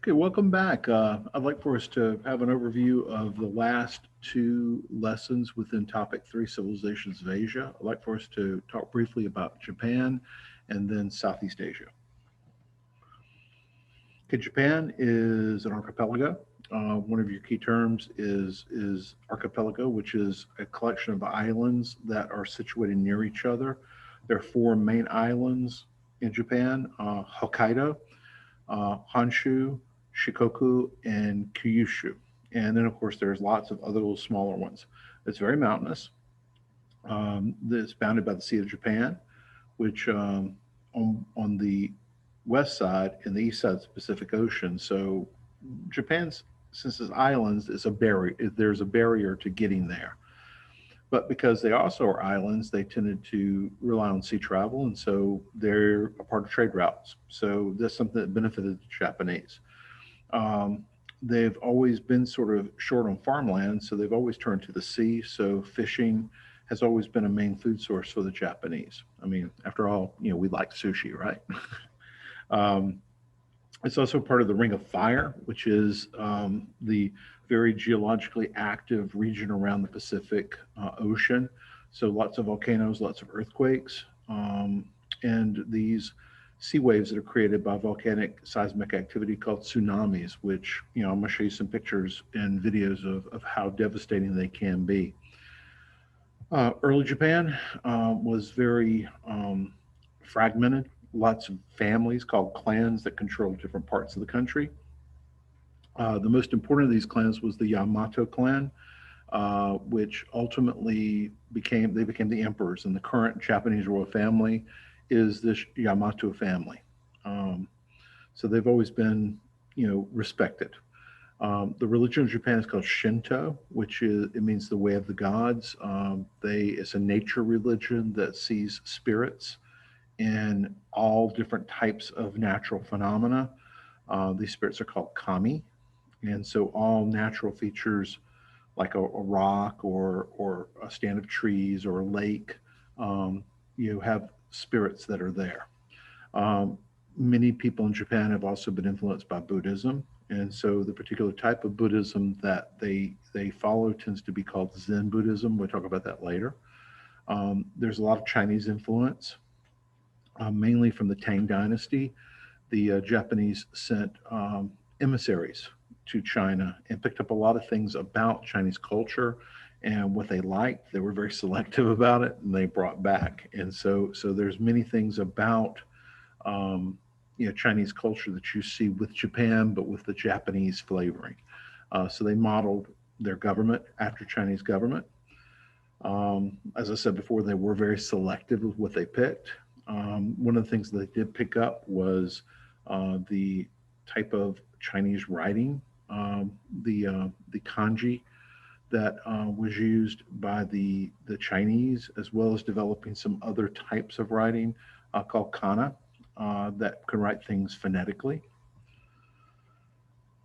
Okay, welcome back. I'd like for us to have an overview of the last two lessons within topic three, civilizations of Asia. I'd like for us to talk briefly about Japan and then Southeast Asia. Okay, Japan is an archipelago. One of your key terms is archipelago, which is a collection of islands that are situated near each other. There are four main islands in Japan: Hokkaido, Honshu, Shikoku, and Kyushu. And then, of course, there's lots of other little smaller ones. It's very mountainous. It's bounded by the Sea of Japan, which on the west side and the east side of the Pacific Ocean. So Japan's, since it's islands, is a barrier. There's a barrier to getting there. But because they also are islands, they tended to rely on sea travel, and so they're a part of trade routes. So that's something that benefited the Japanese. Um, they've always been sort of short on farmland, so they've always turned to the sea. So fishing has always been a main food source for the Japanese. I mean, after all, we like sushi, right? um, it's also part of the Ring of Fire, which is the very geologically active region around the Pacific Ocean. So lots of volcanoes, lots of earthquakes, and these sea waves that are created by volcanic seismic activity called tsunamis, which, I'm going to show you some pictures and videos of how devastating they can be. Early Japan was very fragmented, lots of families called clans that controlled different parts of the country. The most important of these clans was the Yamato clan, which ultimately became the emperors, and the current Japanese royal family is this Yamato family. Um, so they've always been, respected. The religion of Japan is called Shinto, which it means the way of the gods. It's a nature religion that sees spirits in all different types of natural phenomena. These spirits are called kami, and so all natural features like a rock or a stand of trees or a lake, you have spirits that are there. Um, Many people in Japan have also been influenced by Buddhism, and so the particular type of Buddhism that they follow tends to be called Zen Buddhism. We'll talk about that later. There's a lot of Chinese influence, mainly from the Tang Dynasty. The Japanese sent emissaries to China and picked up a lot of things about Chinese culture and what they liked. They were very selective about it, and they brought back. And so there's many things about Chinese culture that you see with Japan, but with the Japanese flavoring. So they modeled their government after Chinese government. As I said before, they were very selective with what they picked. One of the things that they did pick up was the type of Chinese writing, the kanji that was used by the Chinese, as well as developing some other types of writing called kana that can write things phonetically.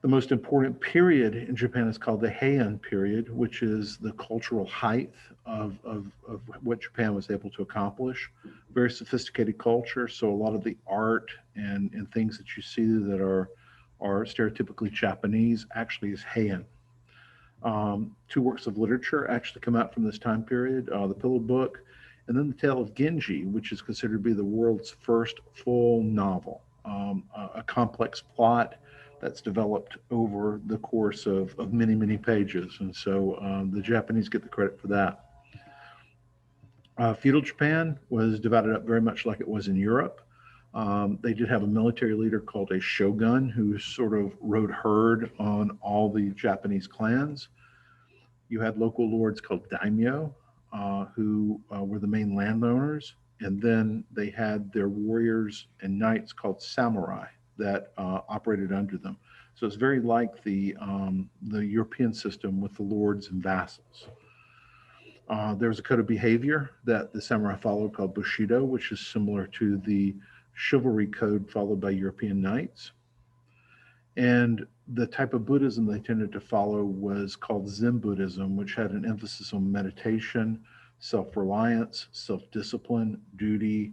The most important period in Japan is called the Heian period, which is the cultural height of what Japan was able to accomplish. Very sophisticated culture, so a lot of the art and things that you see that are stereotypically Japanese actually is Heian. Two works of literature actually come out from this time period, the Pillow Book, and then the Tale of Genji, which is considered to be the world's first full novel, a complex plot that's developed over the course of many, many pages. And so the Japanese get the credit for that. Feudal Japan was divided up very much like it was in Europe. They did have a military leader called a shogun who sort of rode herd on all the Japanese clans. You had local lords called daimyo, who were the main landowners, and then they had their warriors and knights called samurai that operated under them. So it's very like the European system with the lords and vassals. There was a code of behavior that the samurai followed called Bushido, which is similar to the chivalry code followed by European knights. And the type of Buddhism they tended to follow was called Zen Buddhism, which had an emphasis on meditation, self reliance, self discipline, duty,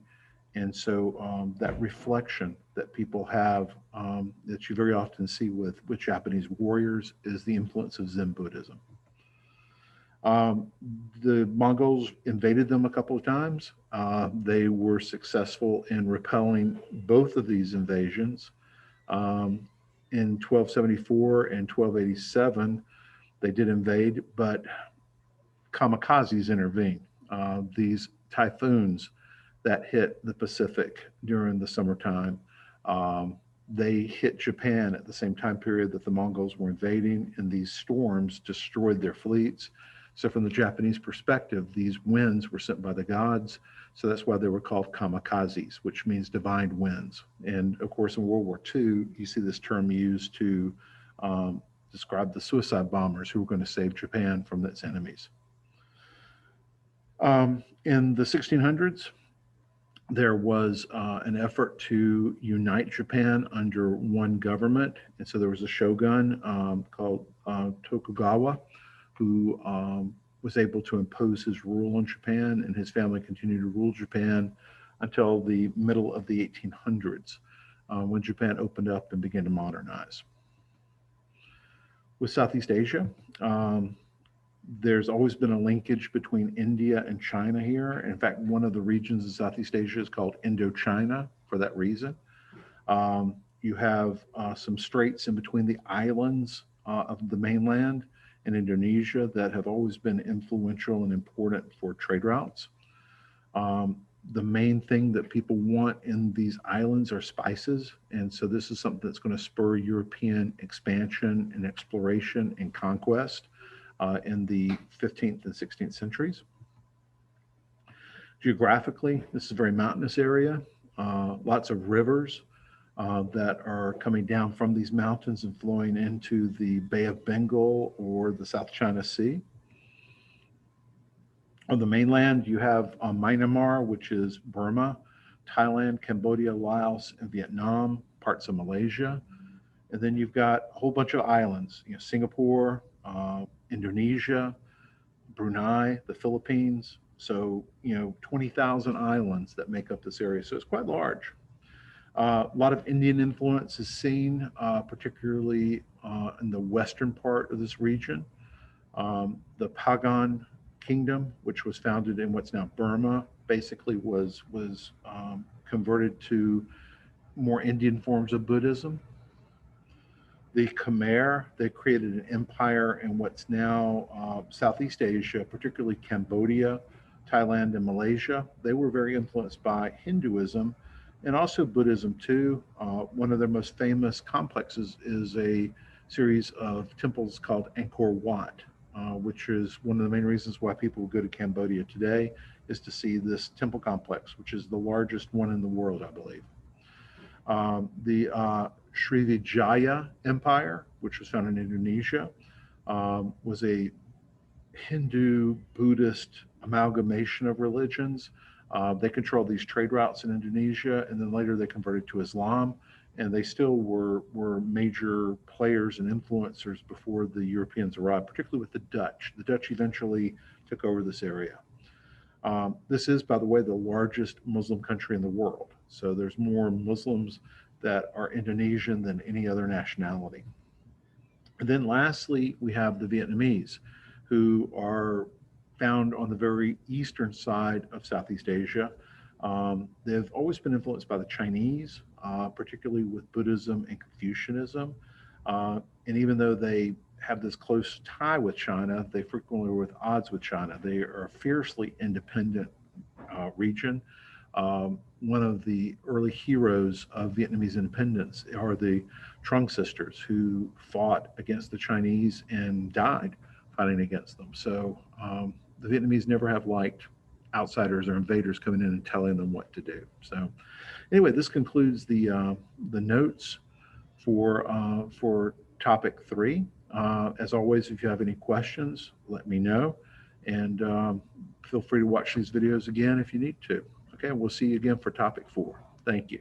and so that reflection that people have, that you very often see with Japanese warriors, is the influence of Zen Buddhism. Um, the Mongols invaded them a couple of times. They were successful in repelling both of these invasions. Um, in 1274 and 1287, they did invade, but kamikazes intervened. These typhoons that hit the Pacific during the summertime, um, they hit Japan at the same time period that the Mongols were invading, and these storms destroyed their fleets. So, from the Japanese perspective, these winds were sent by the gods. So that's why they were called kamikazes, which means divine winds. And of course, in World War II, you see this term used to um, describe the suicide bombers who were going to save Japan from its enemies. In the 1600s, there was an effort to unite Japan under one government. And so there was a shogun called Tokugawa who was able to impose his rule on Japan, and his family continued to rule Japan until the middle of the 1800s, when Japan opened up and began to modernize. With Southeast Asia, there's always been a linkage between India and China here. In fact, one of the regions in Southeast Asia is called Indochina for that reason. You have some straits in between the islands of the mainland in Indonesia that have always been influential and important for trade routes. The main thing that people want in these islands are spices. And so this is something that's going to spur European expansion and exploration and conquest in the 15th and 16th centuries. Geographically, this is a very mountainous area, lots of rivers that are coming down from these mountains and flowing into the Bay of Bengal or the South China Sea. On the mainland, you have Myanmar, which is Burma, Thailand, Cambodia, Laos, and Vietnam, parts of Malaysia. And then you've got a whole bunch of islands, Singapore, Indonesia, Brunei, the Philippines. So, 20,000 islands that make up this area. So it's quite large. A lot of Indian influence is seen, particularly in the western part of this region. The Pagan Kingdom, which was founded in what's now Burma, basically was converted to more Indian forms of Buddhism. The Khmer, they created an empire in what's now Southeast Asia, particularly Cambodia, Thailand, and Malaysia. They were very influenced by Hinduism and also Buddhism too. One of their most famous complexes is a series of temples called Angkor Wat, which is one of the main reasons why people go to Cambodia today, is to see this temple complex, which is the largest one in the world, I believe. The Srivijaya Empire, which was founded in Indonesia, was a Hindu Buddhist amalgamation of religions. They controlled these trade routes in Indonesia, and then later they converted to Islam. And they still were major players and influencers before the Europeans arrived, particularly with the Dutch. The Dutch eventually took over this area. This is, by the way, the largest Muslim country in the world. So there's more Muslims that are Indonesian than any other nationality. And then lastly, we have the Vietnamese, who are found on the very eastern side of Southeast Asia. They've always been influenced by the Chinese, particularly with Buddhism and Confucianism. And even though they have this close tie with China, they frequently are with odds with China. They are a fiercely independent region. One of the early heroes of Vietnamese independence are the Trung sisters, who fought against the Chinese and died fighting against them. So the Vietnamese never have liked outsiders or invaders coming in and telling them what to do. So anyway, this concludes the notes for topic 3. As always, if you have any questions, let me know, and feel free to watch these videos again if you need to. Okay, we'll see you again for topic 4. Thank you.